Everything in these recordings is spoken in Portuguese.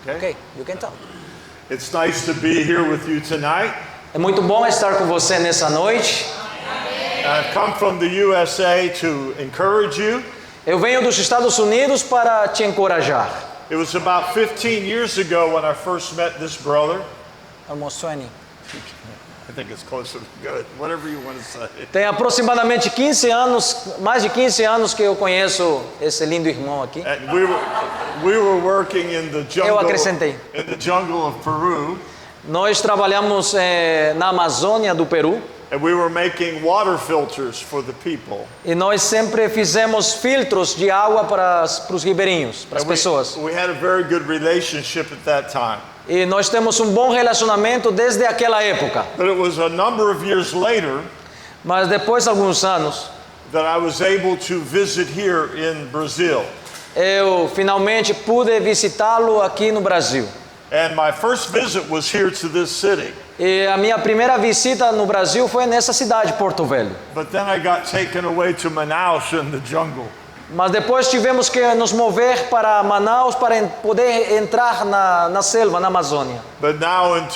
Okay, you can talk. It's nice to be here with you tonight. É muito bom estar com você nessa noite. I've come from the USA to encourage you. Eu venho dos Estados Unidos para te encorajar. It was about 15 years ago when I first met this brother. Almost 20. I think it's closer to good, whatever you want to say. Tem aproximadamente 15 anos, mais de 15 anos que eu conheço esse lindo irmão aqui. And we were working in the Eu acrescentei. jungle of Peru. Nós trabalhamos na Amazônia do Peru. And we were making water filters for the people. E nós sempre fizemos filtros de água para os ribeirinhos, para as pessoas. We had a very good relationship at that time. E nós temos um bom relacionamento desde aquela época. But it was a number of years later Mas depois de alguns anos, that I was able to visit here in Brazil. eu finalmente pude visitá-lo aqui no Brasil. And my first visit was here to this city. E a minha primeira visita no Brasil foi nessa cidade, Porto Velho. But then I got taken away to Manaus in the jungle. Mas depois tivemos que nos mover para Manaus para poder entrar na selva, na Amazônia. But now in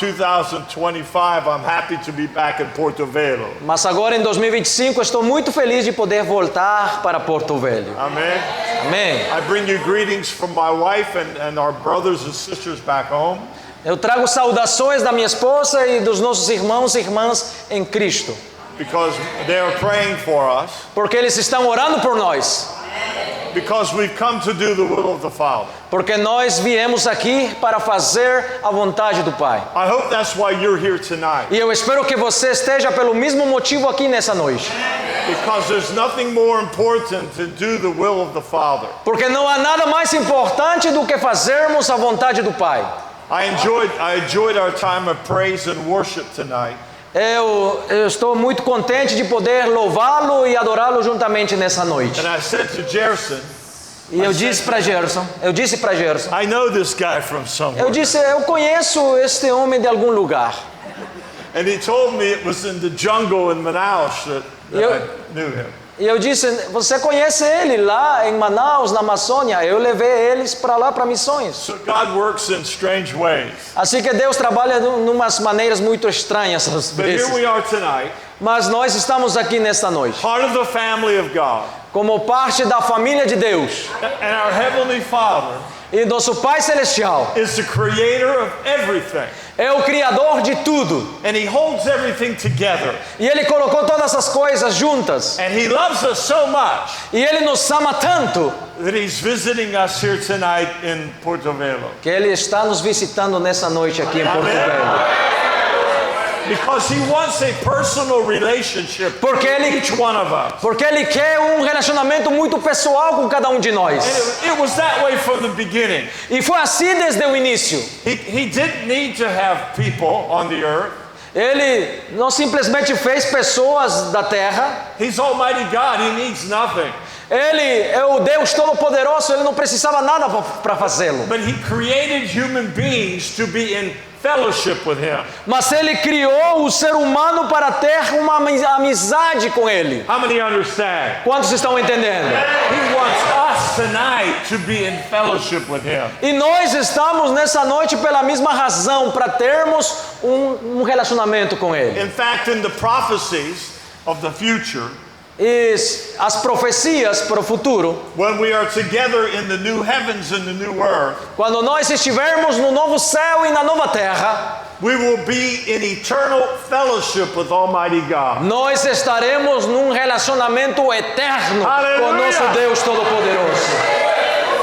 2025, I'm happy to be back in Porto Velho. Mas agora em 2025 estou muito feliz de poder voltar para Porto Velho. Amen. Amém. I bring you greetings from my wife and our brothers and sisters back home. Eu trago saudações da minha esposa e dos nossos irmãos e irmãs em Cristo. Because they are praying for us. Porque eles estão orando por nós. Because we've come to do the will of the Father. Porque nós viemos aqui para fazer a vontade do Pai. I hope that's why you're here tonight. E eu espero que você esteja pelo mesmo motivo aqui nessa noite. Because there's nothing more important to do the will of the Father. Porque não há nada mais importante do que fazermos a vontade do Pai. I enjoyed our time of praise and worship tonight. Eu estou muito contente de poder louvá-lo e adorá-lo juntamente nessa noite. And I said to Gerson, E eu disse para Gerson, I know this guy from somewhere. eu conheço este homem de algum lugar. And he told me it was in the jungle in Manaus that I knew him. E eu disse, você conhece ele lá em Manaus, na Amazônia? Eu levei eles para lá para missões. So God works in strange ways. Assim que Deus trabalha de umas maneiras muito estranhas às But here vezes. we are tonight, Mas nós estamos aqui nesta noite, part of the family of God. como parte da família de Deus. And our Heavenly Father E nosso Pai Celestial is the creator of everything. é o Criador de tudo. And He holds everything together. E Ele colocou todas essas coisas juntas. And He loves us so much E Ele nos ama tanto that He's visiting us here tonight in Porto Velho. que Ele está nos visitando nessa noite aqui em Porto Amém. Velho. Because He wants a personal relationship Porque with Ele, each one of us. porque Ele quer um relacionamento muito pessoal com cada um de nós. And it was that way from the beginning. E foi assim desde o início. He didn't need to have people on the earth. Ele não simplesmente fez pessoas da terra. He's Almighty God. He needs nothing. Ele é o Deus Todo-Poderoso, Ele não precisava nada para fazê-lo. But He created human beings to be in fellowship with Him. Mas Ele criou o ser humano para ter uma amizade com Ele. How many understand? Quantos estão entendendo? He wants us tonight to be in fellowship with Him. E nós estamos nessa noite pela mesma razão, para termos um relacionamento com Ele. In fact, in the prophecies of the future, E as profecias para o futuro, when we are together in the new heavens and the new earth, quando nós estivermos no novo céu e na nova terra, we will be in eternal fellowship with Almighty God. nós estaremos num relacionamento eterno com o Aleluia! nosso Deus Todo-Poderoso.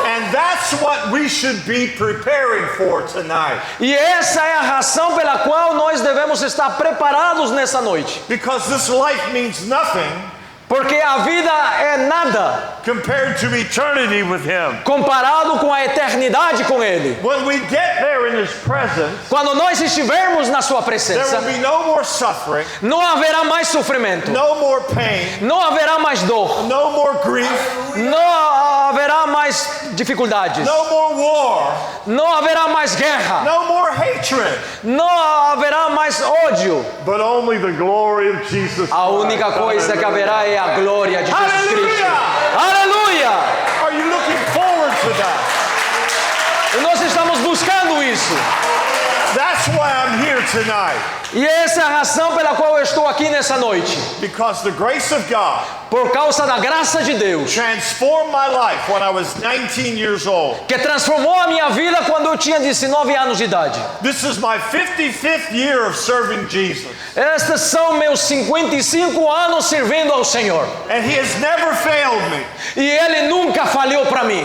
And that's what we should be preparing for tonight. E essa é a razão pela qual nós devemos estar preparados nessa noite. Because this life means nothing Porque a vida é nada compared to eternity with Him. comparado com a eternidade com Ele. When we get there in His presence, Quando nós estivermos na Sua there presença, will be no more suffering, não haverá mais sofrimento, no more pain, não haverá mais dor, no more grief, não haverá mais dificuldades, no more war, não haverá mais guerra, no more hatred, não haverá mais ódio. but only the glory of Jesus A única Christ. coisa que haverá é a glória de Jesus Aleluia! Cristo. Aleluia! Are you looking forward to that? E nós estamos buscando isso. That's why I'm here tonight. E essa é a razão pela qual eu estou aqui nessa noite. Because the grace of God Por causa da graça de Deus, transformed my life when I was 19 years old. que transformou a minha vida quando eu tinha 19 anos de idade. This is my 55th year of serving Jesus. Estes são meus 55 anos servindo ao Senhor. And He has never failed me. E Ele nunca falhou para mim.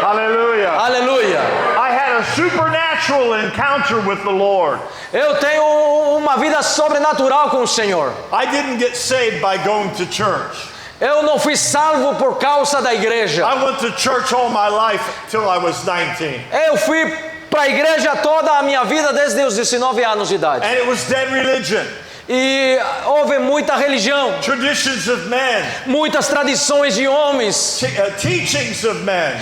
Hallelujah. Aleluia. I had a supernatural encounter with the Lord. Eu tenho uma vida sobrenatural com o Senhor. I didn't get saved by going to church. Eu não fui salvo por causa da igreja. I went to church all my life till I was 19. Eu fui para a igreja toda a minha vida desde os 19 anos de idade. And it was dead religion. E houve muita religião, Traditions of men. muitas tradições de homens, Teachings of men.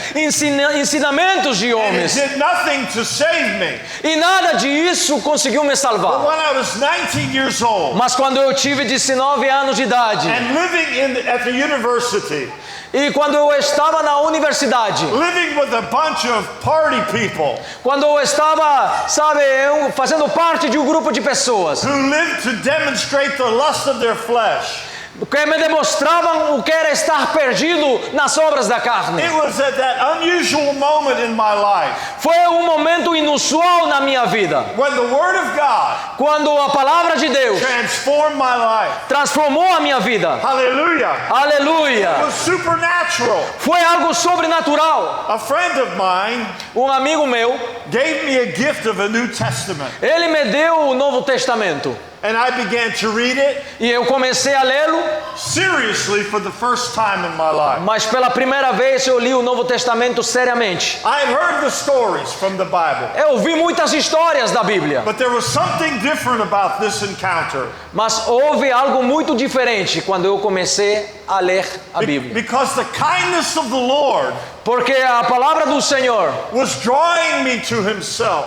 ensinamentos de And it homens. did nothing to save me. E nada disso conseguiu me But salvar. when I was 19 years old Mas quando eu tive 19 anos de idade, and living at the university, e quando eu estava na universidade, living with a bunch of party people quando eu estava, fazendo parte de um grupo de pessoas who lived to demonstrate the lust of their flesh, que me demonstravam o que era estar perdido nas obras da carne. it was at that unusual moment in my life Foi um momento inusual na minha vida, when the Word of God quando a palavra de Deus transformed my life. transformou a minha vida. Hallelujah. It Aleluia! was supernatural. Foi algo sobrenatural. A friend of mine Amigo meu, gave me a gift of a New Testament, ele me deu o Novo Testamento. and I began to read it E eu comecei a lê-lo, seriously for the first time in my life. mas pela primeira vez eu li o Novo Testamento seriamente. I had heard the stories from the Bible, Eu vi muitas histórias da Bíblia, but there was something different about this encounter mas houve algo muito diferente quando eu comecei a ler a Bíblia. because the kindness of the Lord Porque a palavra do Senhor was drawing me to Himself.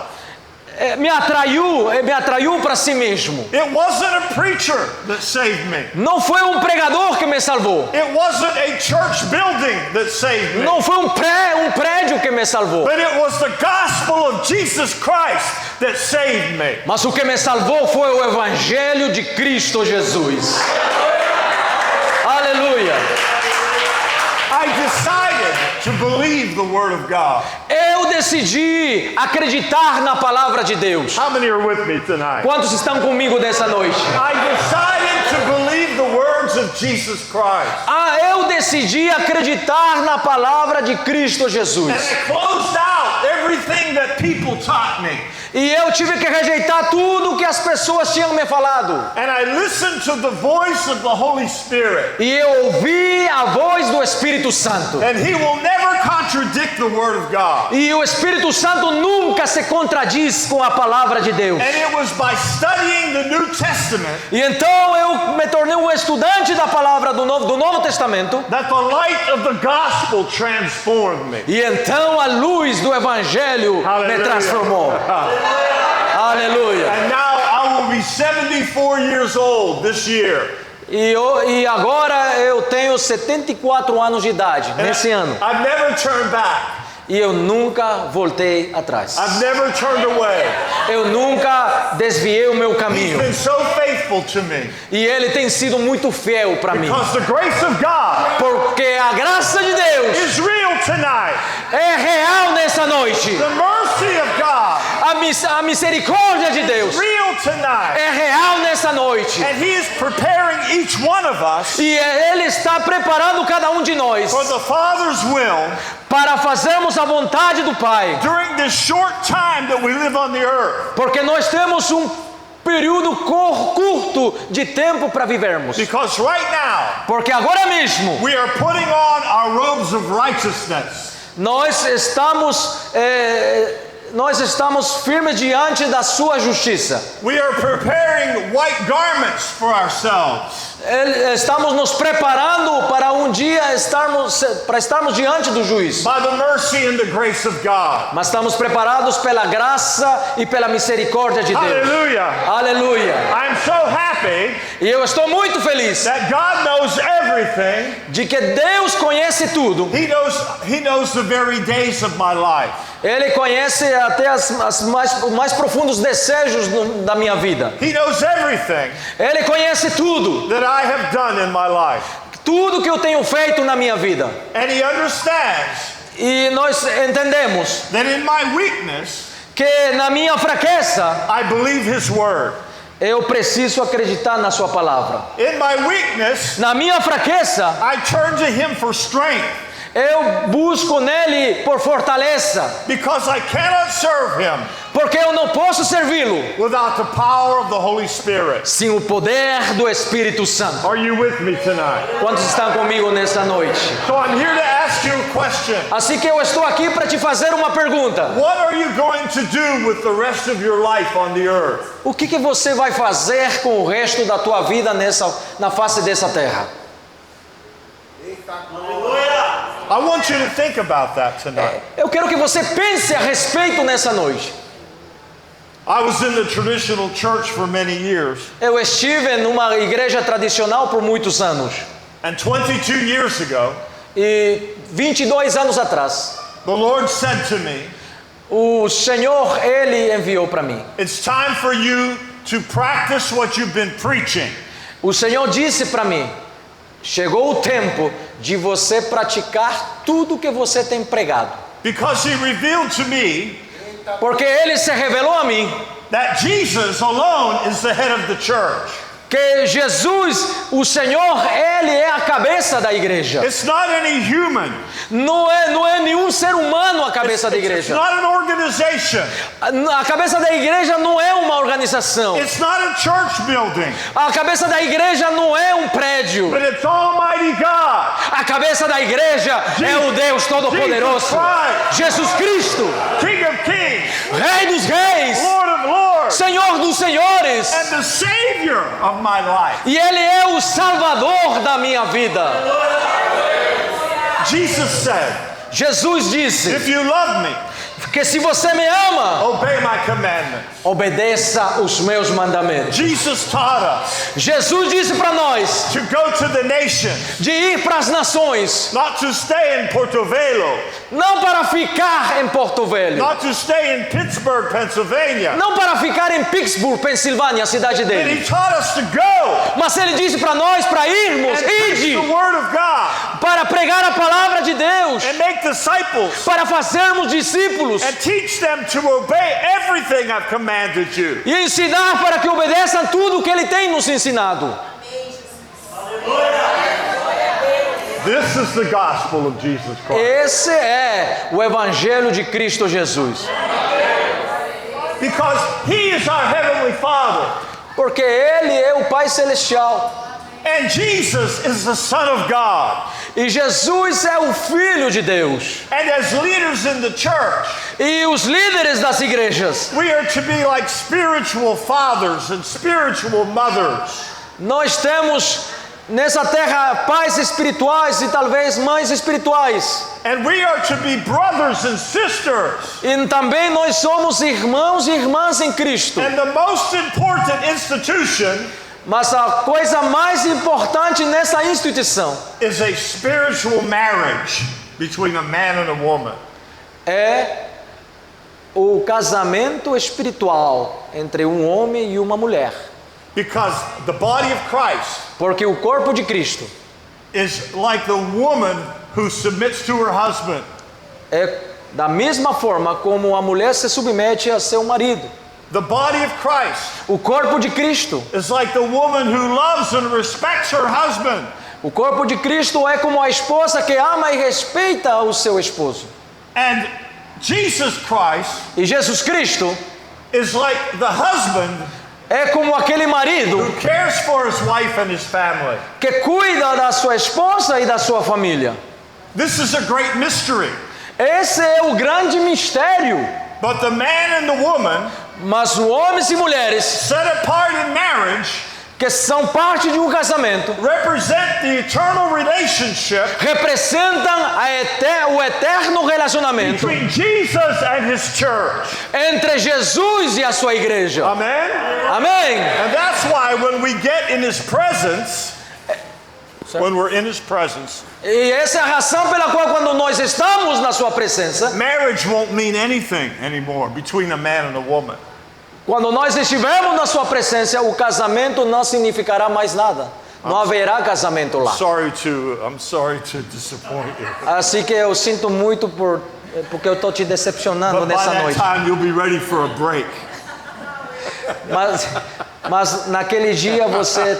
me atraiu para si mesmo. It wasn't a preacher that saved me. Não foi um pregador que me salvou. It wasn't a church building that saved me. Não foi um prédio que me salvou. But it was the gospel of Jesus Christ that saved me. Mas o que me salvou foi o Evangelho de Cristo Jesus. Aleluia. I decided to believe the Word of God. Eu decidi acreditar na palavra de Deus. How many are with me tonight? Quantos estão comigo dessa noite? I decided to believe the words of Jesus Christ. Eu decidi acreditar na palavra de Cristo And Jesus. I closed out everything that people taught me. E eu tive que rejeitar tudo que as pessoas tinham me falado. And I listened to the voice of the Holy Spirit. E eu ouvi a voz do Espírito Santo. And He will never contradict the Word of God. E o Espírito Santo nunca se contradiz com a palavra de Deus. And it was by studying the New Testament E então eu me tornei um estudante da palavra do Novo Testamento. that the light of the gospel transformed me. E então a luz do Evangelho me transformou. Aleluia. And now I will be 74 years old this year. E agora eu tenho 74 anos de idade, nesse ano. I've never turned back. E eu nunca voltei atrás. I've never turned away. Eu nunca desviei o meu He's caminho. been so faithful to me. E Ele tem sido muito fiel para mim. Because the grace of God Porque a graça de Deus is real tonight. é real nessa noite. The mercy of God A misericórdia de Deus is real tonight. é real nessa noite. And He is preparing each one of us E Ele está preparando cada um de nós for the Father's will para fazermos a vontade do Pai. during this short time that we live on the earth. Porque nós temos um período curto de tempo para vivermos. Because right now, Porque agora mesmo we are putting on our robes of righteousness. nós estamos firmes diante da sua justiça. We are preparing white garments for ourselves. estamos nos preparando para um dia estarmos diante do juiz. by the mercy and the grace of God. Mas estamos preparados pela graça e pela misericórdia de Deus. Hallelujah. Aleluia. I'm so happy E eu estou muito feliz that God knows everything. de que Deus conhece tudo. He knows the very days of my life. Ele conhece até os mais profundos desejos da minha vida. He knows everything Ele conhece tudo. that I have done in my life. Tudo que eu tenho feito na minha vida. And he understands E nós entendemos that in my weakness, que na minha fraqueza I believe his word. eu preciso acreditar na sua palavra. In my weakness, Na minha fraqueza I turn to him for strength eu busco nele por fortaleza, because I cannot serve him porque eu não posso servi-lo without the power of the Holy Spirit. sem o poder do Espírito Santo. Are you with me tonight? Quantos estão comigo nesta noite? So I'm here to ask you a question. Assim que eu estou aqui para te fazer uma pergunta. What are you going to do with the rest of your life on the earth? O que você vai fazer com o resto da tua vida na face dessa terra? I want you to think about that tonight. Eu quero que você pense a respeito nessa noite. I was in the traditional church for many years, Eu estive numa igreja tradicional por muitos anos. and 22 years ago, E 22 anos atrás, the Lord said to me, o Senhor, Ele enviou para mim. it's time for you to practice what you've been preaching. O Senhor disse para mim, chegou o tempo de você praticar tudo que você tem pregado. Because he revealed to me Porque Ele se revelou a mim that Jesus alone is the head of the church. que Jesus, o Senhor, Ele é a cabeça da igreja. It's not any human. Não é nenhum ser humano a cabeça da It's igreja. not an organization. A cabeça da igreja não é uma organização. It's not a church building. A cabeça da igreja não é um prédio. But it's Almighty God. A cabeça da igreja é o Deus Todo-Poderoso. Jesus Cristo, King of kings. Rei dos reis, Lord of lords. Senhor dos senhores. And the Savior of my life. E Ele é o Salvador da minha vida. Jesus said, Jesus disse if you love me, que se você me ama, obey my commandments. obedeça os meus mandamentos. Jesus taught us Jesus disse para nós to go to the nations, de ir para as nações, not to stay in Porto Velo, não para ficar em Porto Velho, not to stay in Pittsburgh, Pennsylvania. não para ficar em Pittsburgh, Pensilvânia, a cidade And dele. he taught us to go Mas ele disse para nós para irmos, and preach ide the word of God para pregar a palavra de Deus, and make disciples para fazermos discípulos and teach them to obey everything I've commanded you. e ensinar para que obedeçam tudo o que ele tem nos ensinado. This is the gospel of Jesus Christ. Esse é o evangelho de Cristo Jesus. Because he is our heavenly Father. Porque ele é o Pai celestial And Jesus is the Son of God. e Jesus é o Filho de Deus. And as leaders in the church, E os líderes das igrejas, we are to be like spiritual fathers and spiritual mothers. nós temos nessa terra pais espirituais e talvez mães espirituais. And we are to be brothers and sisters. E também nós somos irmãos e irmãs em Cristo. And the most important institution Mas a coisa mais importante nessa instituição is a spiritual marriage between a man and a woman. é o casamento espiritual entre um homem e uma mulher. Because the body of Christ Porque o corpo de Cristo is like the woman who submits to her husband. é da mesma forma como a mulher se submete a seu marido. The body of Christ O corpo de Cristo, is like the woman who loves and respects her husband. o corpo de Cristo é como a esposa que ama e respeita o seu esposo. And Jesus Christ E Jesus Cristo is like the husband é como aquele marido who cares for his wife and his family. que cuida da sua esposa e da sua família. This is a great mystery. Esse é o grande mistério. But the man and the woman Mas homens e mulheres set apart in marriage que são parte de um casamento, represent the eternal relationship representam o eterno relacionamento between Jesus and his church. entre Jesus e a sua igreja. Amen? Amém? And that's why when we get in his presence, when we're in his presence, E essa é a razão pela qual quando nós estamos na sua presença, marriage won't mean anything anymore between a man and a woman. quando nós estivermos na sua presença, o casamento não significará mais nada. Não haverá casamento lá. I'm sorry to disappoint you. Assim que eu sinto muito porque eu estou te decepcionando But by nessa that noite. time you'll be ready for a break. Mas naquele dia você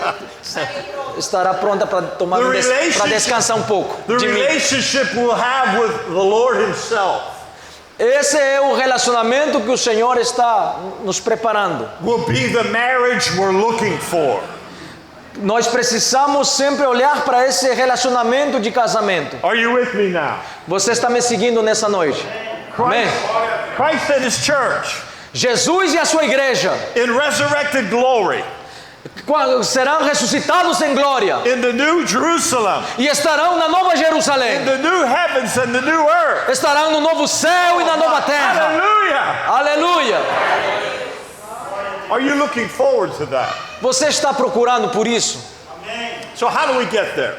estará pronta para tomar para descansar um pouco The de mim. relationship we'll have with the Lord himself Esse é o relacionamento que o Senhor está nos preparando. will be the marriage we're looking for. Nós precisamos sempre olhar para esse relacionamento de casamento. Are you with me now? Você está me seguindo nessa noite? Amém? Christ and his church Jesus e a sua igreja in resurrected glory serão ressuscitados em glória in the new Jerusalem, e estarão na nova in Jerusalém. the new heavens and the new earth. Estarão no novo céu e na nova terra. Hallelujah! Aleluia! Are you looking forward to that? Você está procurando por isso? So how do we get there?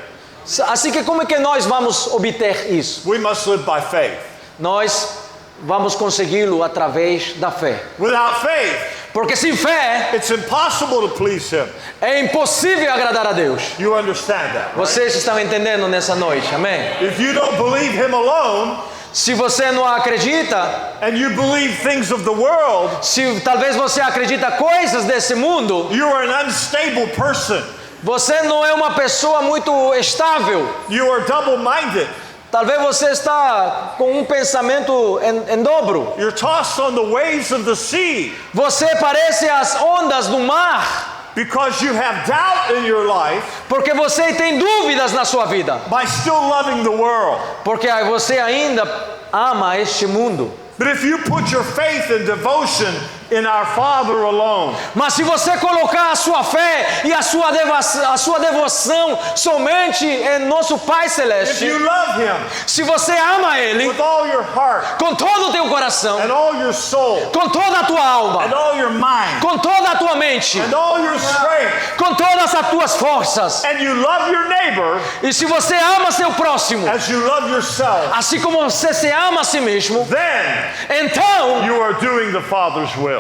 Assim que como é que nós vamos obter isso? We must live by faith. Nós vamos consegui-lo através da fé. Without faith, Porque sem fé it's impossible to please him. é impossível agradar a Deus. You understand that? Vocês estão entendendo nessa noite? Amém? If you don't believe him alone, Se você não acredita, and you believe things of the world, se talvez você acredita coisas desse mundo, you are an unstable person. você não é uma pessoa muito estável. You are double-minded. Talvez você está com um pensamento em dobro. You're tossed on the waves of the sea Você parece as ondas do mar, because you have doubt in your life porque você tem dúvidas na sua vida, by still loving the world. porque você ainda ama este mundo. But if you put your faith and devotion in our Father alone, Mas se você colocar a sua fé e a sua devoção somente em nosso Pai if Celeste, you love him se você ama Ele with all your heart com todo o teu coração, and all your soul com toda a tua and alma, all your mind com toda a tua mente, and all your strength, com todas as tuas forças, and you love your neighbor e se você ama seu próximo, as you love yourself, assim como você se ama a si mesmo, then então you are doing the Father's will.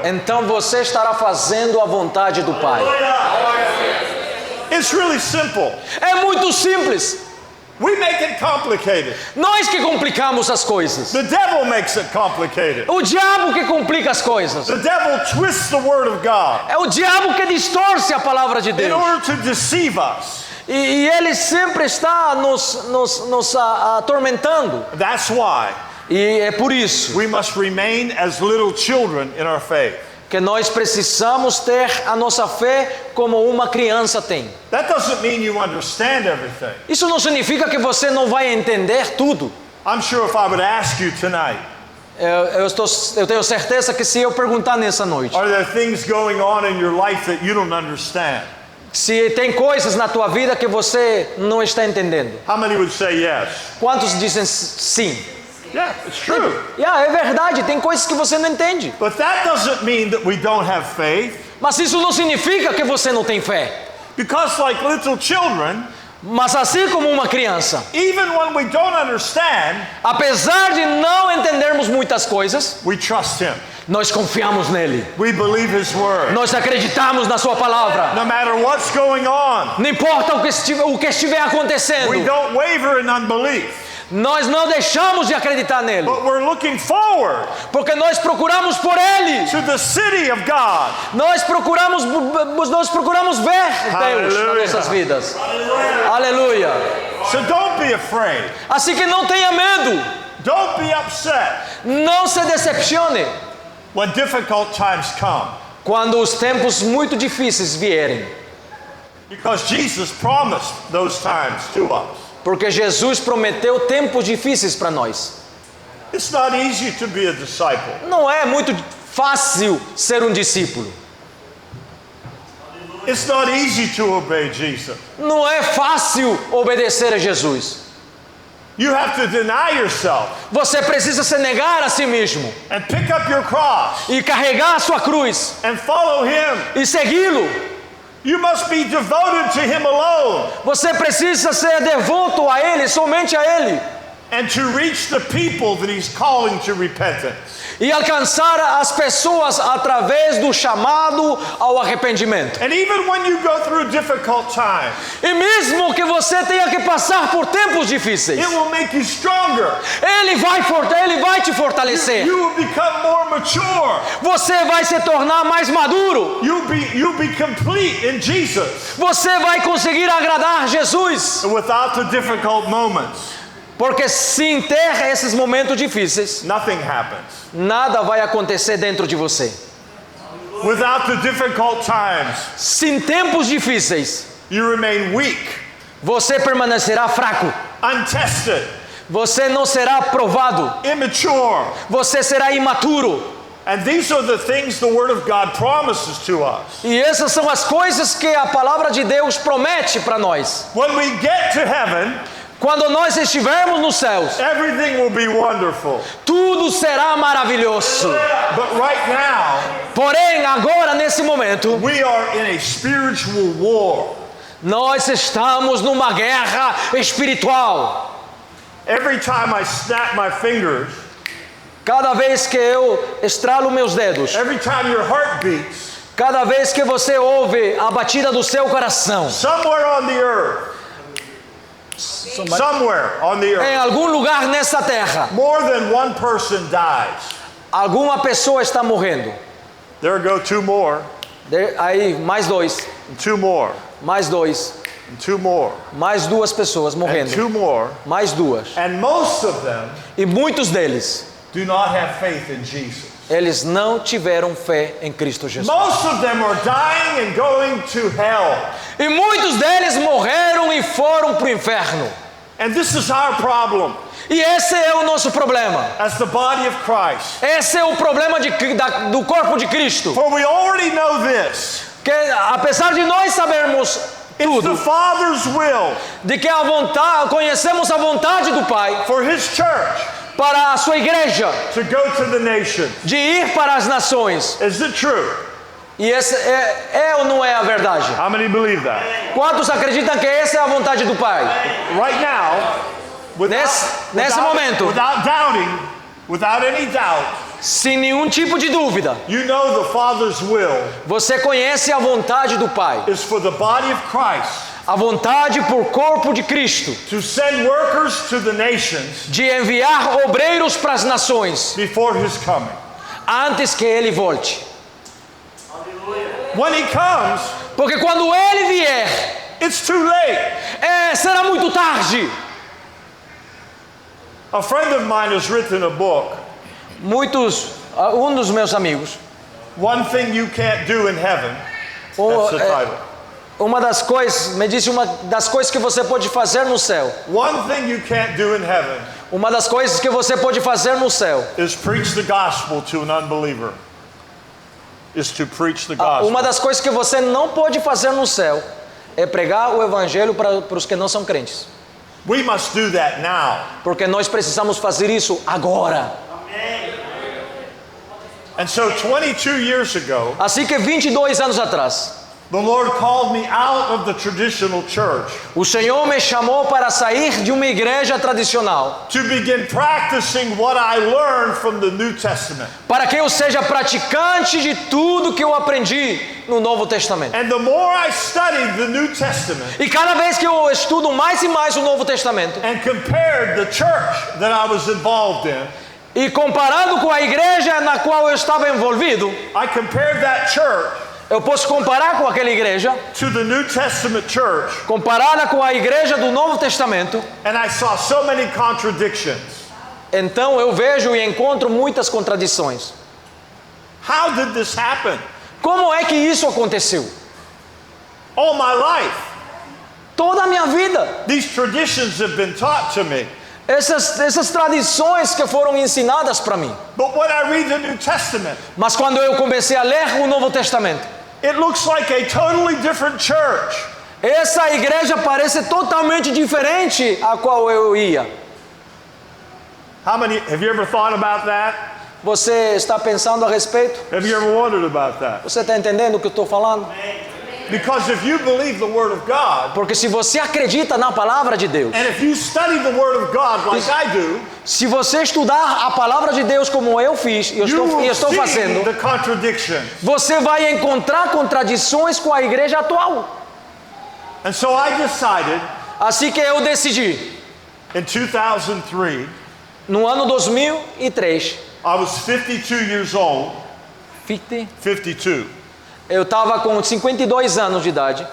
você estará fazendo a vontade do Pai. It's really simple. É muito simples. We make it complicated. Nós que complicamos as coisas. The devil makes it complicated. O diabo que complica as coisas. The devil twists the word of God É o diabo que distorce a palavra de in Deus. order to deceive us. E ele sempre está nos atormentando. That's why E é por isso we must remain as little children in our faith. que nós precisamos ter a nossa fé como uma criança tem. That doesn't mean you understand everything. Isso não significa que você não vai entender tudo. I'm sure if I would ask you tonight, Eu tenho certeza que se eu perguntar nessa noite, are there things going on in your life that you don't understand? se tem coisas na tua vida que você não está entendendo, How many would say yes? quantos dizem sim? Yeah, it's true. É verdade, tem coisas que você não entende. But that doesn't mean that we don't have faith, Mas isso não significa que você não tem fé. because like little children, Mas assim como uma criança, even when we don't understand, apesar de não entendermos muitas coisas, we trust him. nós confiamos nele. We believe his word. Nós acreditamos na sua palavra. No matter what's going on, Não importa o que estiver acontecendo, we don't waver in unbelief. nós não deixamos de acreditar nele, But we're looking forward porque nós procuramos por ele. to the city of God. Nós procuramos ver Deus Aleluia. nas nossas vidas. Aleluia. So don't be afraid. Assim que não tenha medo, Don't be upset não se decepcione when difficult times come, quando os tempos muito difíceis vierem, because Jesus promised those times to us. porque Jesus prometeu tempos difíceis para nós. It's not easy to be a disciple. Não é muito fácil ser um discípulo. It's not easy to obey Jesus. Não é fácil obedecer a Jesus. You have to deny yourself Você precisa se negar a si mesmo and pick up your cross e carregar a sua cruz and follow him. e segui-lo. You must be devoted to him alone Você precisa ser devoto a Ele, somente a Ele, and to reach the people that he's calling to repentance. e alcançar as pessoas através do chamado ao arrependimento. And even when you go through difficult times, E mesmo que você tenha que passar por tempos difíceis, it will make you stronger. Ele vai te fortalecer. You will become more mature. Você vai se tornar mais maduro. You'll be complete in Jesus. Você vai conseguir agradar Jesus. Without the difficult moments, Porque sem ter esses momentos difíceis, nothing happens. nada vai acontecer dentro de você. Without the difficult times, Sem tempos difíceis, you remain weak, você permanecerá fraco. untested, Você não será provado. immature. Você será imaturo. And these are the things the Word of God promises to us. E essas são as coisas que a palavra de Deus promete para nós. When we get to heaven, Quando nós estivermos nos céus, everything will be wonderful. tudo será maravilhoso. But right now, Porém, agora, nesse momento, we are in a spiritual war. nós estamos numa guerra espiritual. Every time I snap my fingers, Cada vez que eu estralo meus dedos, every time your heart beats, cada vez que você ouve a batida do seu coração, somewhere on the earth, em algum lugar nessa terra, more than one person dies. alguma pessoa está morrendo. There go two more, Aí, mais dois, and two more, mais dois, and two more, mais duas pessoas and morrendo. two more. Mais duas. And most of them E muitos deles, do not have faith in Jesus. eles não tiveram fé em Cristo Jesus. Most of them are dying and going to hell. E muitos deles morreram e foram para o inferno. And this is our problem E esse é o nosso problema. as the body of Christ. Esse é o problema do corpo de Cristo. For we already know this. Que apesar de nós sabermos It's the tudo, Father's will de que conhecemos a vontade do Pai for His church para a sua igreja, to go to the nations. de ir para as nações. Is it true? E esse é ou não é a verdade? How many believe that? Quantos acreditam que essa é a vontade do Pai? Right now, Nesse momento, without doubting, without any doubt, sem nenhum tipo de dúvida, you know the Father's will você conhece a vontade do Pai. is for the body of Christ A vontade por corpo de Cristo, to send workers to the nations de enviar obreiros para as nações, before His coming. antes que Ele volte. When He comes, Porque quando Ele vier, it's too late. será muito tarde. A friend of mine has written a book, Um dos meus amigos, One Thing You Can't Do in Heaven. That's the title. uma das coisas, me disse uma das coisas que você pode fazer no céu. One thing you can't do in heaven Uma das coisas que você pode fazer no céu. is preach the gospel to an unbeliever. Is to preach the gospel. Uma das coisas que você não pode fazer no céu é pregar o evangelho para os que não são crentes. We must do that now. Porque nós precisamos fazer isso agora. And so 22 years ago, Assim que 22 anos atrás, the Lord called me out of the traditional church o Senhor me chamou para sair de uma igreja tradicional, to begin practicing what I learned from the New Testament. para que eu seja praticante de tudo que eu aprendi no Novo Testamento. And the more I studied the New Testament E cada vez que eu estudo mais e mais o Novo Testamento, and compared the church that I was involved in, e comparando com a igreja na qual eu estava envolvido, I compared that church eu posso comparar com aquela igreja, to the New Testament church, comparada com a igreja do Novo Testamento, and I saw so many contradictions. então eu vejo e encontro muitas contradições. How did this happen? Como é que isso aconteceu? All my life, Toda a minha vida, these traditions have been taught to me. essas tradições que foram ensinadas para mim. But when I read the New Testament, Mas quando eu comecei a ler o Novo Testamento, It looks like a totally different church. Essa igreja parece totalmente diferente a qual eu ia. Have you ever thought about that? Você está pensando a respeito? Have you ever wondered about that? Você está entendendo o que eu estou falando? Because if you believe the Word of God, Porque se você acredita na palavra de Deus, and if you study the Word of God like I do, se você estudar a palavra de Deus como eu fiz e eu you will estou see fazendo, the contradiction. você vai encontrar contradições com a igreja atual. And so I decided Assim que eu decidi, in 2003, no ano 2003, I was 52 years old, 52. eu estava com 52 anos de idade.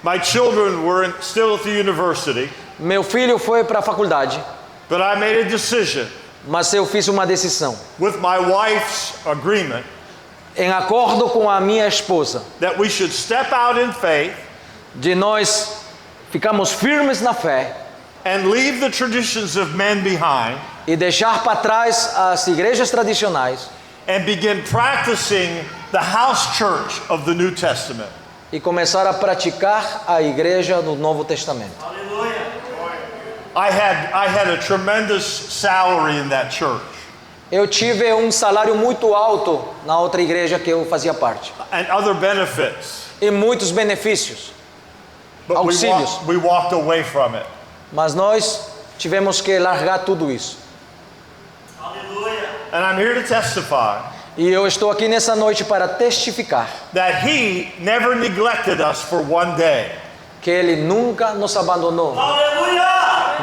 My children were still at the university, Meu filho foi para a faculdade, but I made a decision mas eu fiz uma decisão, with my wife's agreement em acordo com a minha esposa, that we should step out in faith de nós ficamos firmes na fé and leave the traditions of men behind e deixar para trás as igrejas tradicionais and begin practicing the house church of the New Testament. e começar a praticar a igreja do Novo Testamento. I had a tremendous salary in that church Eu tive um salário muito alto na outra igreja que eu fazia parte and other benefits, e muitos benefícios, but auxílios, we walked away from it. mas nós tivemos que largar tudo isso. And I'm here to testify E eu estou aqui nessa noite para testificar that He never neglected us for one day. que Ele nunca nos abandonou,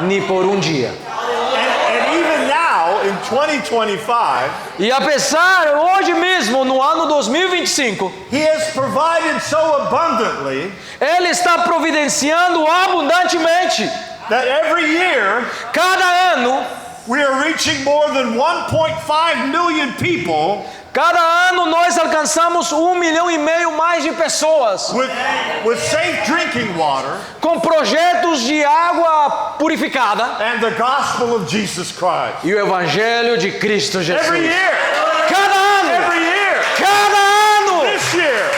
nem por um dia. And even now, in 2025, E apesar, hoje mesmo, no ano 2025, He has provided so abundantly Ele está providenciando abundantemente. that every year Cada ano, we are reaching more than 1.5 million people cada ano nós alcançamos 1,5 milhão mais de pessoas with safe drinking water com projetos de água purificada and the gospel of Jesus Christ. e o Evangelho de Cristo Jesus. Every year, Cada ano, every year, cada ano, this year,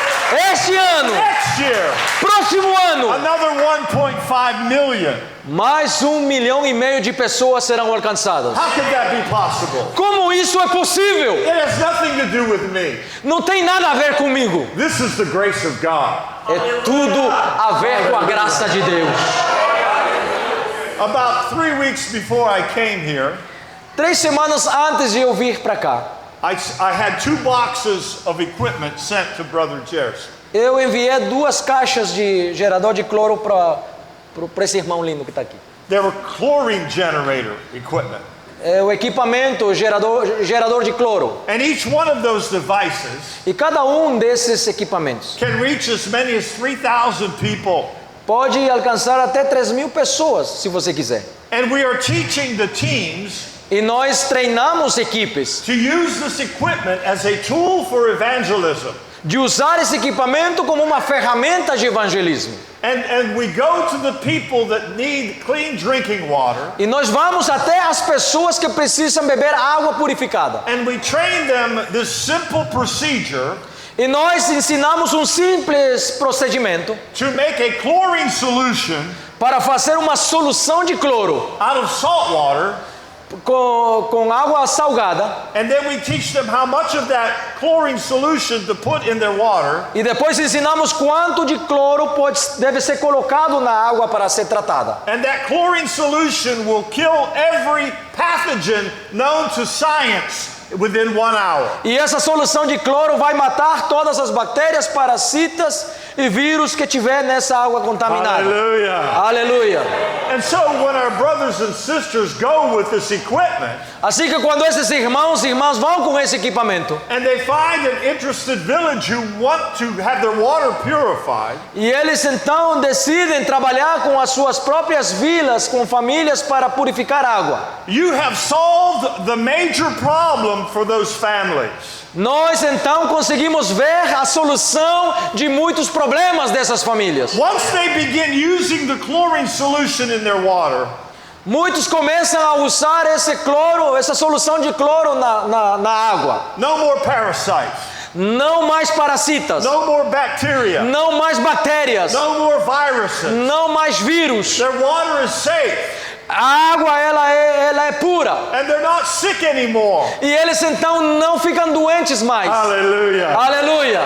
este ano, next year, próximo ano, another 1.5 million. mais 1,5 milhão de pessoas serão alcançadas. How could that be possible? Como isso é possível? It has nothing to do with me. Não tem nada a ver comigo. This is the grace of God. É tudo a ver com a graça de Deus. About 3 weeks before I came here, 3 semanas antes de eu vir para cá, I had 2 boxes of equipment sent to Brother Gerson. eu enviei 2 caixas de gerador de cloro para esse irmão lindo que está aqui. They were chlorine generator equipment. É o equipamento gerador de cloro. And each one of those devices E cada desses equipamentos can reach as many as 3,000 people. pode alcançar até 3.000 pessoas, se você quiser. And we are teaching the teams E nós treinamos equipes to use this equipment as a tool for evangelism. de usar esse equipamento como uma ferramenta de evangelismo. And we go to the people that need clean drinking water, E nós vamos até as pessoas que precisam beber água purificada. and we train them this simple procedure E nós ensinamos um simples procedimento to make a chlorine solution para fazer uma solução de cloro out of salt water, com água salgada. and then we teach them how much of that chlorine solution to put in their water, E depois ensinamos quanto de cloro deve ser colocado na água para ser tratada. and that chlorine solution will kill every pathogen known to science within 1 hour. E essa solução de cloro vai matar todas as bactérias, parasitas e vírus que tiver nessa água contaminada. Hallelujah. Aleluia. And so when our brothers and sisters go with this equipment Assim que quando esses irmãos e irmãs vão com esse equipamento and they find an interested village who want to have their water purified, e eles então decidem trabalhar com as suas próprias vilas, com famílias para purificar água, you have solved the major problem for those families. nós então conseguimos ver a solução de muitos problemas dessas famílias. Once they begin using the chlorine solution in their water, Muitos começam a usar esse cloro, essa solução de cloro na água. no more parasites, Não mais parasitas. no more bacteria, Não mais bactérias. no more viruses. Não mais vírus. Their water is safe, A água ela é pura. and they're not sick anymore. E eles então não ficam doentes mais. Hallelujah. Aleluia.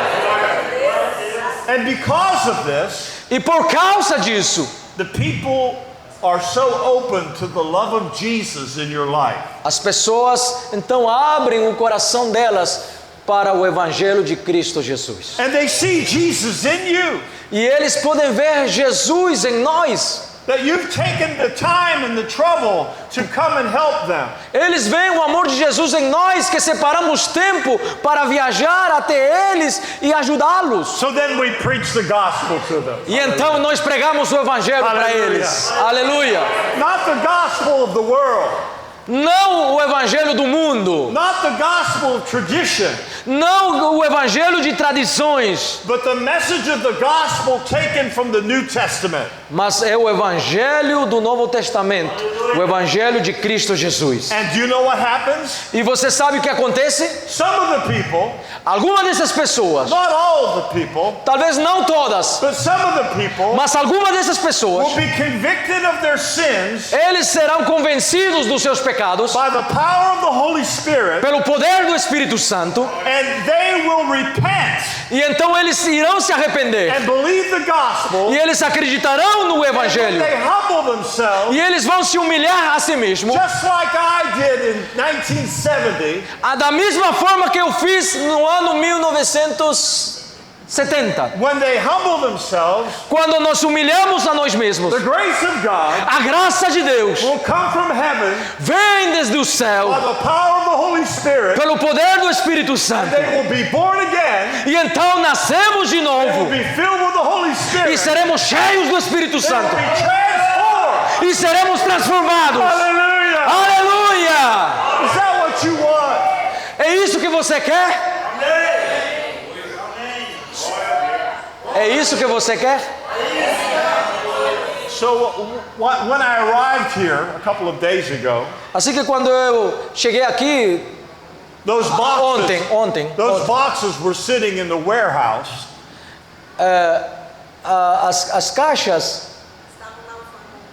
And because of this, E por causa disso, the people are so open to the love of Jesus in your life. as pessoas então abrem o coração delas para o Evangelho de Cristo Jesus. And they see Jesus in you. E eles podem ver Jesus em nós. That you've taken the time and the trouble to come and help them. Eles veem o amor de Jesus em nós, que separamos tempo para viajar até eles e ajudá-los. So then we preach the gospel to them. E então nós pregamos o Evangelho para Aleluia. eles. Aleluia. Not the gospel of the world. Não o Evangelho do mundo. Not the gospel of tradition. Não o Evangelho de tradições. But the message of the gospel taken from the New Testament. Mas é o Evangelho do Novo Testamento. O Evangelho de Cristo Jesus. And do you know what happens? E você sabe o que acontece? Some of the people, Algumas dessas pessoas, not all of the people, talvez não todas, but some of the people mas algumas dessas pessoas, will be convicted of their sins eles serão convencidos dos seus pecados by the power of the Holy Spirit, pelo poder do Espírito Santo, and they will repent e então eles irão se arrepender, and believe the gospel. e eles acreditarão no And Evangelho, they humble themselves, e eles vão se humilhar a si mesmos, just like I did in 1970. da mesma forma que eu fiz no ano 1970, When they humble themselves, quando nós humilhamos a nós mesmos. the grace of God A graça de Deus will come from heaven vem desde o céu by the power of the Holy Spirit. pelo poder do Espírito Santo. They will be born again. E então nascemos de They will novo be filled with the Holy e Spirit. seremos cheios do Espírito They will Santo be transformed. e seremos transformados. Hallelujah. Aleluia! Is that what you want? É isso que você quer? É isso que você quer? So when I arrived here a couple of days ago, Assim que quando eu cheguei aqui those ontem, boxes were sitting in the warehouse. as caixas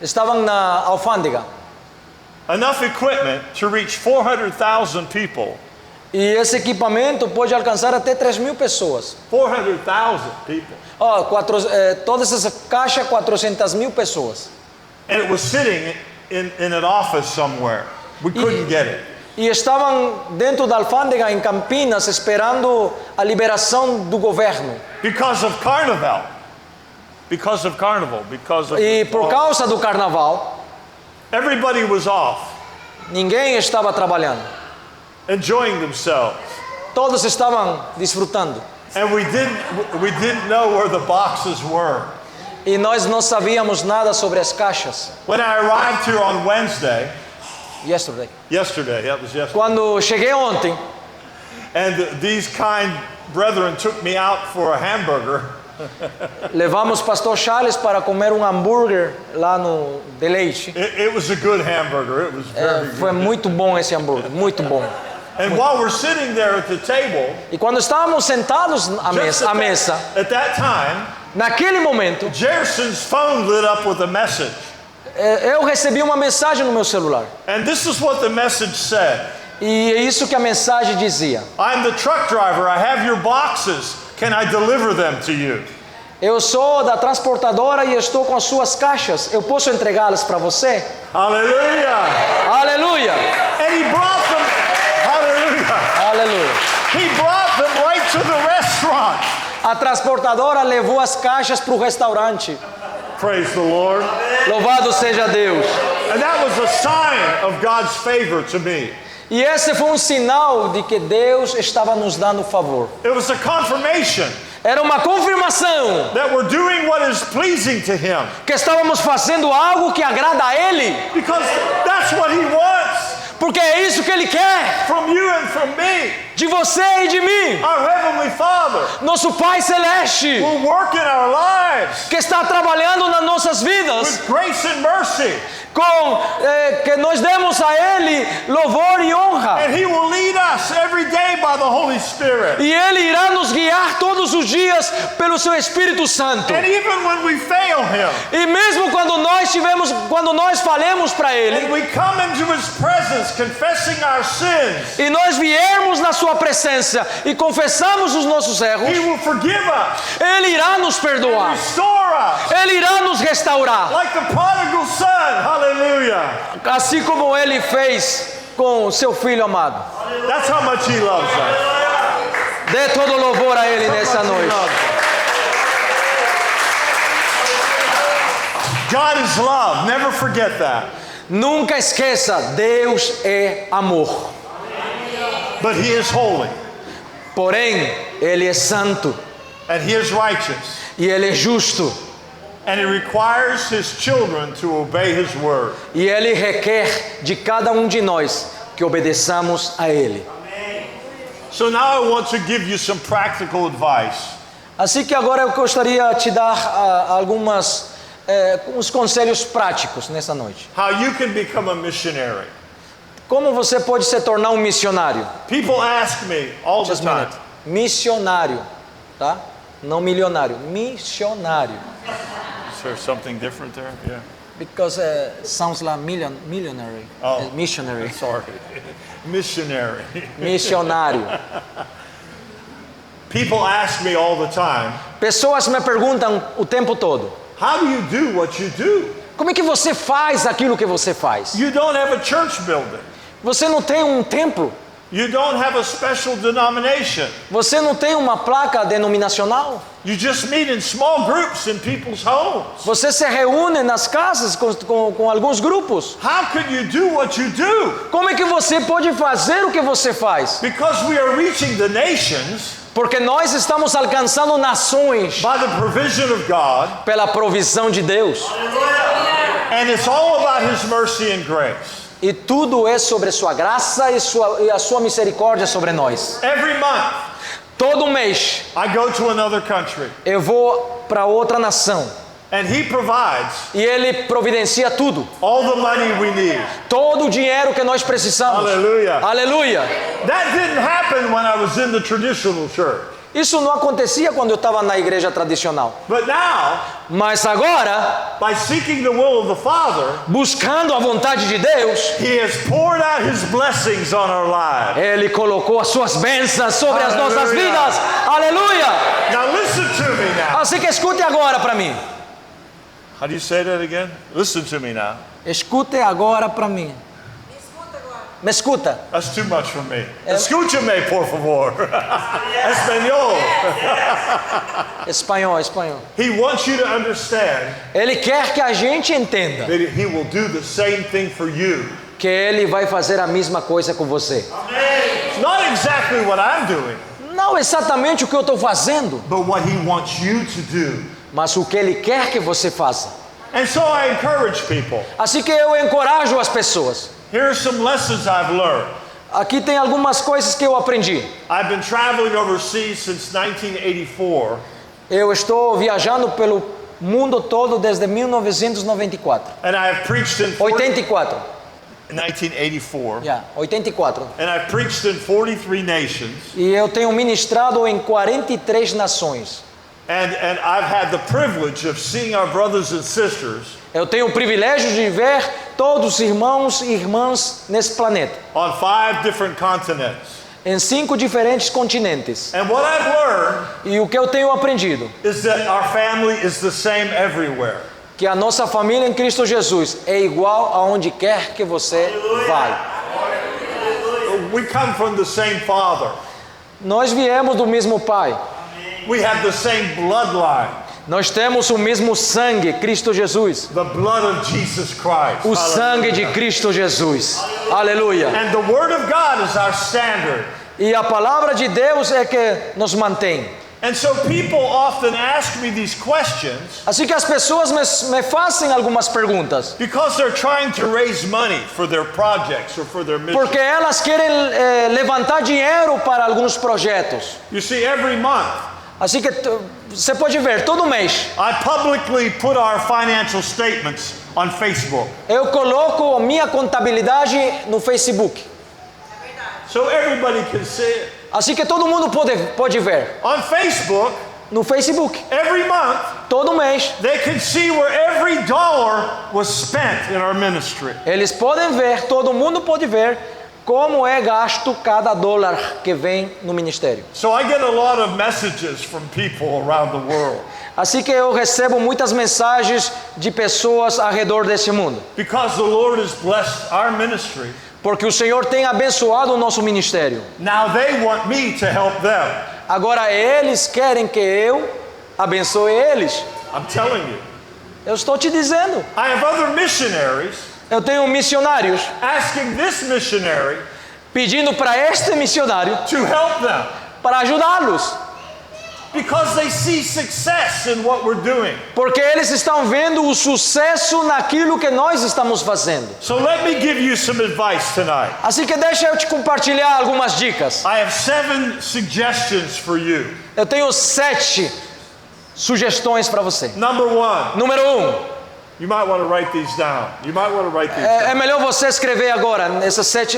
estavam na alfândega. Enough equipment to reach 400,000 people. E esse equipamento pode alcançar até 3.000 pessoas. 400,000 people. Todas essas caixas, 400.000 pessoas. And it was sitting in an office somewhere. We couldn't get it. E estavam dentro da alfândega em Campinas esperando a liberação do governo. Because of carnival. Because of carnival. Because of E por causa do carnaval, everybody was off, ninguém estava trabalhando. enjoying themselves. Todos estavam desfrutando. And we didn't know where the boxes were. E nós não sabíamos nada sobre as caixas. When I arrived here on Wednesday, Yesterday. that was yesterday, Quando cheguei ontem, and these kind brethren took me out for a hamburger. levamos pastor Charles para comer hambúrguer lá no Deleite. It was a good hamburger. It was very Foi good. muito bom esse hambúrguer, muito bom. And while we're sitting there at the table, E quando estávamos sentados just à mesa, at that time, naquele momento, Jerson's phone lit up with a message. eu recebi uma mensagem no meu celular. And this is what the message said. E é isso que a mensagem dizia. I'm the truck driver. I have your boxes. Can I deliver them to you? Eu sou da transportadora e estou com as suas caixas. Eu posso entregá-las para você? Hallelujah. Aleluia! And he brought them. Hallelujah. Aleluia! He brought them right to the restaurant. A transportadora levou as caixas para o restaurante. Praise the Lord. Louvado seja Deus! And that was a sign of God's favor to me. E esse foi um sinal de que Deus estava nos dando favor. It was a confirmation Era uma confirmação that we're doing what is pleasing to Him. que estávamos fazendo algo que agrada a Ele. Because that's what He wants. Porque é isso que Ele quer from you and from me. de você e de mim. Our Heavenly Father Nosso Pai Celeste, will work in our lives que está trabalhando nas nossas vidas, with grace and mercy. que nós demos a Ele louvor e honra. And He will lead us every day by the Holy Spirit. E Ele irá nos guiar todos os dias pelo Seu Espírito Santo. And even when we fail Him, E mesmo quando nós falemos para Ele, and we come into His presence confessing our sins, e nós viermos na Sua presença e confessamos os nossos erros, He will forgive us, Ele irá nos perdoar. restore us, Ele irá nos restaurar. like the prodigal son. Hallelujah. Assim como Ele fez com o Seu Filho amado. That's how much He loves us. Dê todo louvor a Ele nessa How much He noite. loves us. God is love. Never forget that. Nunca esqueça, Deus é amor. But He is holy, Porém, Ele é santo and He is righteous, e Ele é justo. and He requires His children to obey His word. E Ele requer de cada de nós que obedeçamos a Ele. So now I want to give you some practical advice. Assim que agora eu gostaria de te dar uns conselhos práticos nessa noite. How you can become a missionary. Como você pode se tornar missionário? People ask me all the Just a time. minute. Missionário, tá? Não milionário, missionário. Is there something different there? Yeah. Because sounds like millionary. Oh. Missionary. Sorry. Missionary. Missionário. People ask me all the time, Pessoas me perguntam o tempo todo: how do you do what you do? como é que você faz aquilo que você faz? You don't have a church building. Você não tem templo? You don't have a special denomination. Você não tem uma placa denominacional? You just meet in small groups in people's homes. Você se reúne nas casas com alguns grupos? How can you do what you do? Como é que você pode fazer o que você faz? Because we are reaching the nations Porque nós estamos alcançando nações by the provision of God, pela provisão de Deus. and it's all about His mercy and grace. E tudo é sobre sua graça e a sua misericórdia sobre nós. Every month, Todo mês I go to another country, eu vou para outra nação and He provides e Ele providencia tudo. all the money we need. Todo o dinheiro que nós precisamos. Hallelujah. Aleluia. That didn't happen when I was in the traditional church. Isso não acontecia quando eu estava na igreja tradicional. But now, Mas agora, by seeking the will of the Father, buscando a vontade de Deus, He has poured out His blessings on our lives. Ele colocou as suas bênçãos sobre as nossas Aleluia. vidas. Aleluia. Now listen to me now. Assim que escute agora para mim. How do you say that again? Listen to me now. Escute agora para mim. Me escuta. That's too much for me. Escúchame, por favor. Espanhol. Espanhol. He wants you to understand Ele quer que a gente entenda that He will do the same thing for you. que Ele vai fazer a mesma coisa com você. It's not exactly what I'm doing, Não exatamente o que eu estou fazendo, but what He wants you to do. mas o que Ele quer que você faça. And so I encourage people. Assim que eu encorajo as pessoas. Here are some lessons I've learned. Aqui tem algumas coisas que eu aprendi. I've been traveling overseas since 1984, Eu estou viajando pelo mundo todo desde 1994. and I have preached in 84. 1984, 84. and I've preached in 43 nations, E eu tenho ministrado em 43 nações. and I've had the privilege of seeing our brothers and sisters Eu tenho o privilégio de ver todos os irmãos e irmãs nesse planeta, on 5 different continents. em 5 diferentes continentes. And what I've learned E o que eu tenho aprendido, is that our family is the same everywhere. que a nossa família em Cristo Jesus é igual aonde quer que você vai. We come from the same Father. Nós viemos do mesmo Pai. We have the same bloodline, Nós temos o mesmo sangue, Cristo Jesus. the blood of Jesus Christ. O sangue de Cristo Jesus. Aleluia. And the Word of God is our standard. E a palavra de Deus é que nos mantém. And so people often ask me these questions Assim que as pessoas me fazem algumas perguntas, because they're trying to raise money for their projects or for their mission. porque elas querem levantar dinheiro para alguns projetos. You see, every month, Assim que você pode ver, todo mês, I publicly put our financial statements on Facebook. eu coloco a minha contabilidade no Facebook. So everybody can see it. Assim que todo mundo pode ver. On Facebook, No Facebook, every month, todo mês, they can see where every dollar was spent in our ministry. eles podem ver, todo mundo pode ver como é gasto cada dólar que vem no ministério. So I get a lot of messages from people around the world Assim que eu recebo muitas mensagens de pessoas ao redor desse mundo, because the Lord has blessed our ministry. porque o Senhor tem abençoado o nosso ministério. Now they want me to help them. Agora eles querem que eu abençoe eles. I'm telling you. Eu estou te dizendo. I have other missionaries Eu tenho missionários asking this missionary pedindo para este missionário to help them para ajudá-los, because they see success in what we're doing. porque eles estão vendo o sucesso naquilo que nós estamos fazendo. So let me give you some advice tonight. Assim que deixa eu te compartilhar algumas dicas. I have 7 suggestions for you. Eu tenho 7 sugestões para você. Number 1, Número 1, you might want to write these down. You might want to write these é down. melhor você escrever agora essas 7,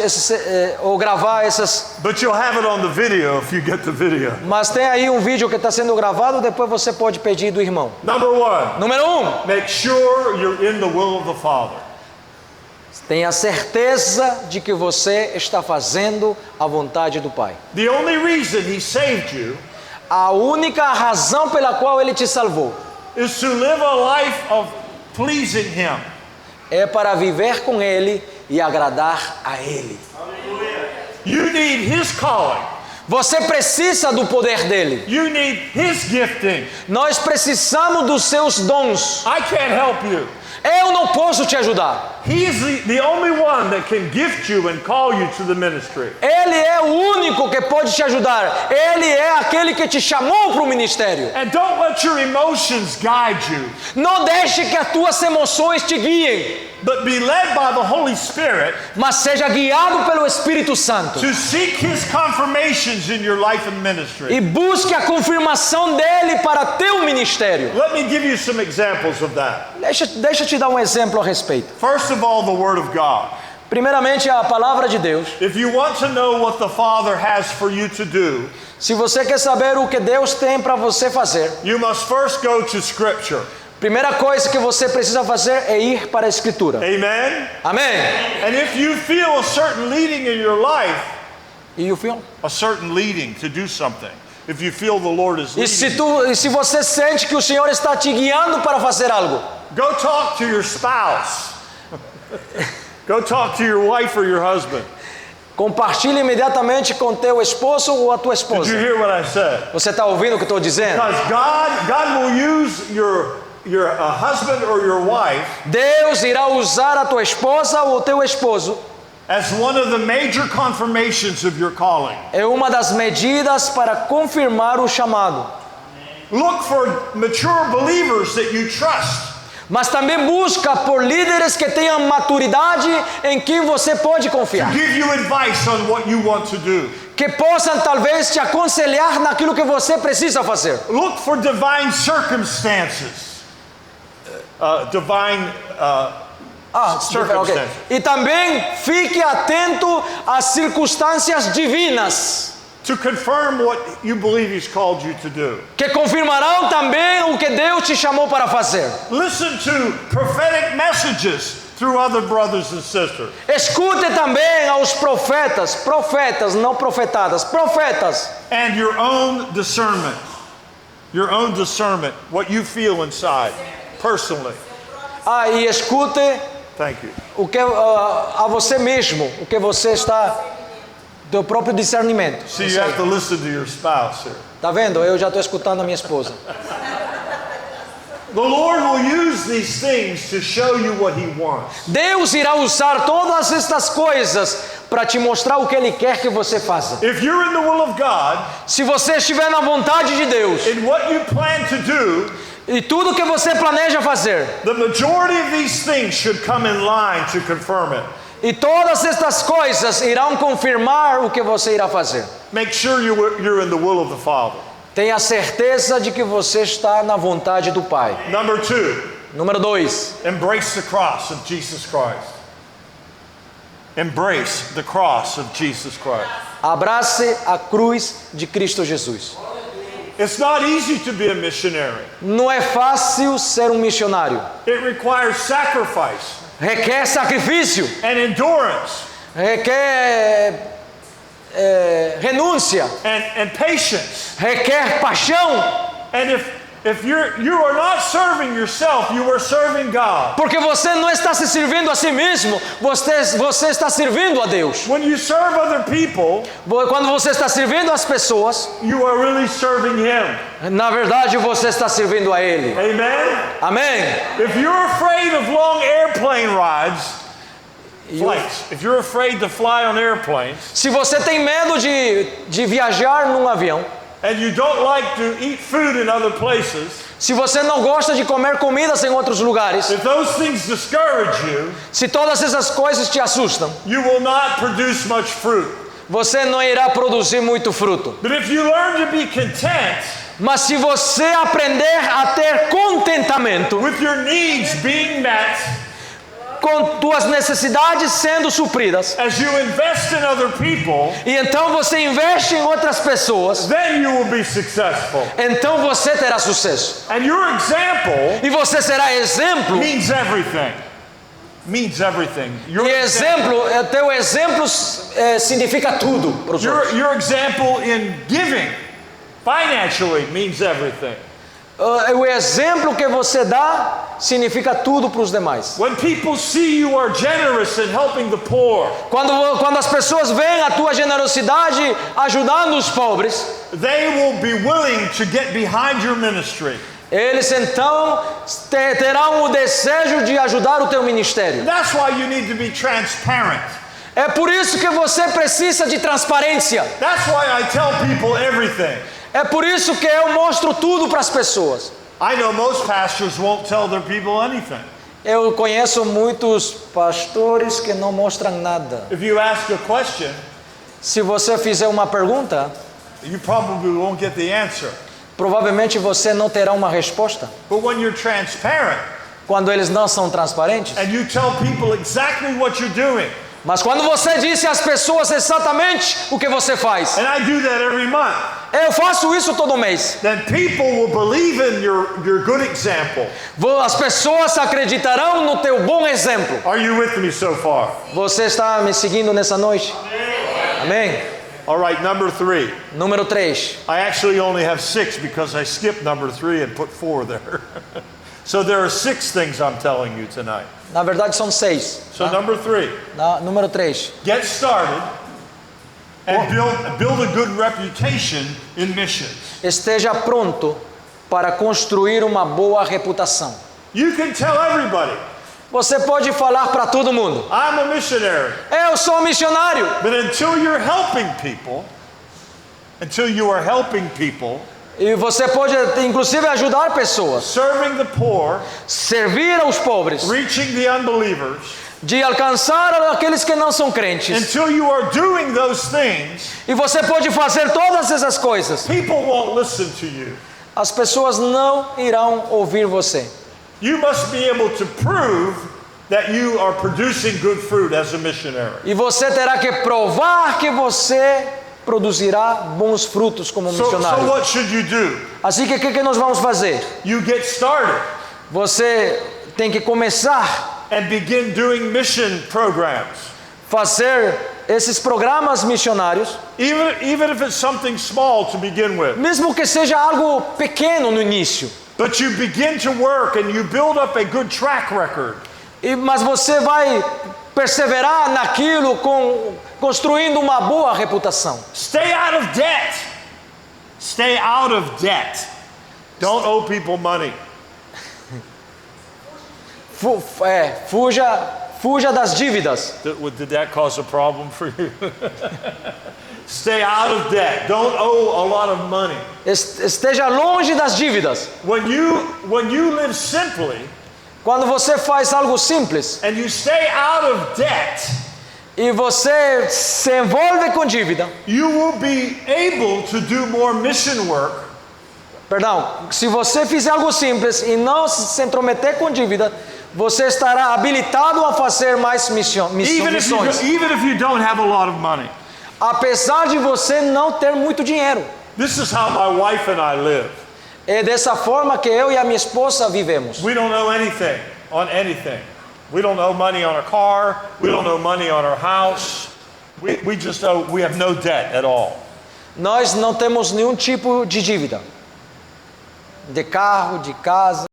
ou gravar essas. But you'll have it on the video if you get the video. Mas tem aí um vídeo que está sendo gravado, depois você pode pedir do irmão. Number 1, Número 1, make sure you're in the will of the Father. tenha certeza de que você está fazendo a vontade do Pai. The only reason He saved you A única razão pela qual Ele te salvou is to live a life of pleasing Him. é para viver com Ele e agradar a Ele. You need His calling. Você precisa do poder dele. You need His gifting. Nós precisamos dos seus dons. I can't help you. Eu não posso te ajudar. He's the only one that can gift you and call you to the ministry. Ele é o único que pode te ajudar. Ele é aquele que te chamou para o ministério. And don't let your emotions guide you, Não deixe que as tuas emoções te guiem, but be led by the Holy Spirit mas seja guiado pelo Espírito Santo. to seek His confirmations in your life and ministry. E busque a confirmação dele para teu ministério. Let me give you some examples of that. Deixa eu te dar um exemplo a respeito. First of all, the Word of God. Primeiramente, a palavra de Deus. If you want to know what the Father has for you to do, Se você quer saber o que Deus tem para você fazer, you must first go to Scripture. primeira coisa que você precisa fazer é ir para a Escritura. Amen? Amém? And if you feel a certain leading in your life, E o filme? a certain leading to do something, if you feel the Lord is E leading, se você sente que o Senhor está te guiando para fazer algo, go talk to your spouse. Go talk to your wife or your husband. compartilhe imediatamente com teu esposo ou a tua Did you esposa. hear what I said? Você está ouvindo o que eu estou dizendo? Because God will use your husband or your wife Deus irá usar a tua esposa ou o teu esposo. as one of the major confirmations of your calling. É uma das medidas para confirmar o chamado. Look for mature believers that you trust. Mas também busca por líderes que tenham maturidade em quem você pode confiar. Give you advice on what you want to do. Que possam talvez te aconselhar naquilo que você precisa fazer. Look for divine circumstances. Ok. E também fique atento às circunstâncias divinas, to confirm what you believe He's called you to do. que confirmarão também o que Deus te chamou para fazer. Listen to prophetic messages through other brothers and sisters. Escute também aos profetas, não profetadas, profetas. And your own discernment. Your own discernment, what you feel inside, personally. E escute Thank you. o que a você mesmo, o que você está, teu próprio discernimento. See, you have to listen to your spouse here. Tá vendo? Eu já estou escutando a minha esposa. The Lord will use these things to show you what He wants. Deus irá usar todas estas coisas para te mostrar o que Ele quer que você faça. If you're in the will of God, Se você estiver na vontade de Deus in what you plan to do, e tudo que você planeja fazer, the majority of these things should come in line to confirm it. e todas estas coisas irão confirmar o que você irá fazer. Make sure you're in the will of the Father. Tenha certeza de que você está na vontade do Pai. Number 2, Número 2. embrace the cross of Jesus Christ. Embrace the cross of Jesus Christ. Abrace a cruz de Cristo Jesus. It's not easy to be a missionary. Não é fácil ser um missionário. It requires sacrifice Requer sacrifício, and endurance requer renúncia, and patience. requer paixão, And if you are not serving yourself, you are serving God. porque você não está se servindo a si mesmo, você está servindo a Deus. When you serve other people, Quando você está servindo as pessoas, you are really serving Him. na verdade você está servindo a Ele. Amen? Amém? If you're afraid of long airplane rides, flights, if you're afraid to fly on airplanes, Se você tem medo de viajar num avião, and you don't like to eat food in other places, se você não gosta de comer comidas em outros lugares, if those things discourage you, se todas essas coisas te assustam, you will not produce much fruit. você não irá produzir muito fruto. But if you learn to be content Mas se você aprender a ter contentamento, with your needs being met, com tuas necessidades sendo supridas, as you invest in other people, e então você investe em outras pessoas, then you will be successful. então você terá sucesso. And your example E você será exemplo. means everything. Means everything. Your E teu exemplo significa tudo para os outros. your example in giving financially means everything. O exemplo que você dá significa tudo para os demais. When people see you are generous in helping the poor, Quando as pessoas veem a tua generosidade ajudando os pobres, they will be willing to get behind your ministry. eles então terão o desejo de ajudar o teu ministério. That's why you need to be transparent. É por isso que você precisa de transparência. That's why I tell people everything. É por isso que eu mostro tudo para as pessoas. I know most pastors won't tell their people anything. Eu conheço muitos pastores que não mostram nada. If you ask a question, Se você fizer uma pergunta, you probably won't get the answer. provavelmente você não terá uma resposta. But when you're transparent Quando eles não são transparentes. and you tell people exactly what you're doing, Mas quando você disse às pessoas exatamente o que você faz, and I do that every month, eu faço isso todo mês, then people will believe in your good example. as pessoas acreditarão no teu bom exemplo. Are you with me so far? Você está me seguindo nessa noite? Amém? All right, number 3. Número 3. I actually only have 6 because I skipped number 3 and put 4 there. So there are 6 things I'm telling you tonight. Na verdade são 6. So number 3, Número 3. get started and build a good reputation in missions. Esteja pronto para construir uma boa reputação. You can tell everybody, Você pode falar para todo mundo: I'm a missionary. eu sou missionário. But until you are helping people, E você pode inclusive ajudar pessoas, serving the poor, servir aos pobres, reaching the unbelievers, de alcançar aqueles que não são crentes. until you are doing those things, E você pode fazer todas essas coisas. people won't listen to you. As pessoas não irão ouvir você. You must be able to prove that you are producing good fruit as a missionary. E você terá que provar que você produzirá bons frutos como So missionário. what should you do? Assim que o que nós vamos fazer? You get started Você tem que começar and begin doing mission programs. a fazer esses programas missionários, Even if it's something small to begin with. mesmo que seja algo pequeno no início. But you begin to work and you build up a good track record. Mas você vai perseverar naquilo construindo uma boa reputação. Stay out of debt. Stay out of debt. Don't owe people money. Fuja das dívidas. Did that cause a problem for you? Stay out of debt. Don't owe a lot of money. Esteja longe das dívidas. When you live simply Quando você faz algo simples and you stay out of debt, e você se envolve com dívida, you will be able to do more mission work. perdão, se você fizer algo simples e não se intrometer com dívida, você estará habilitado a fazer mais missões. Even if you don't have a lot of money. Apesar de você não ter muito dinheiro. This is how my wife and I live. É dessa forma que eu e a minha esposa vivemos. We don't owe anything on anything. We don't owe money on our car. We don't owe money on our house. We have no debt at all. Nós não temos nenhum tipo de dívida. De carro, de casa.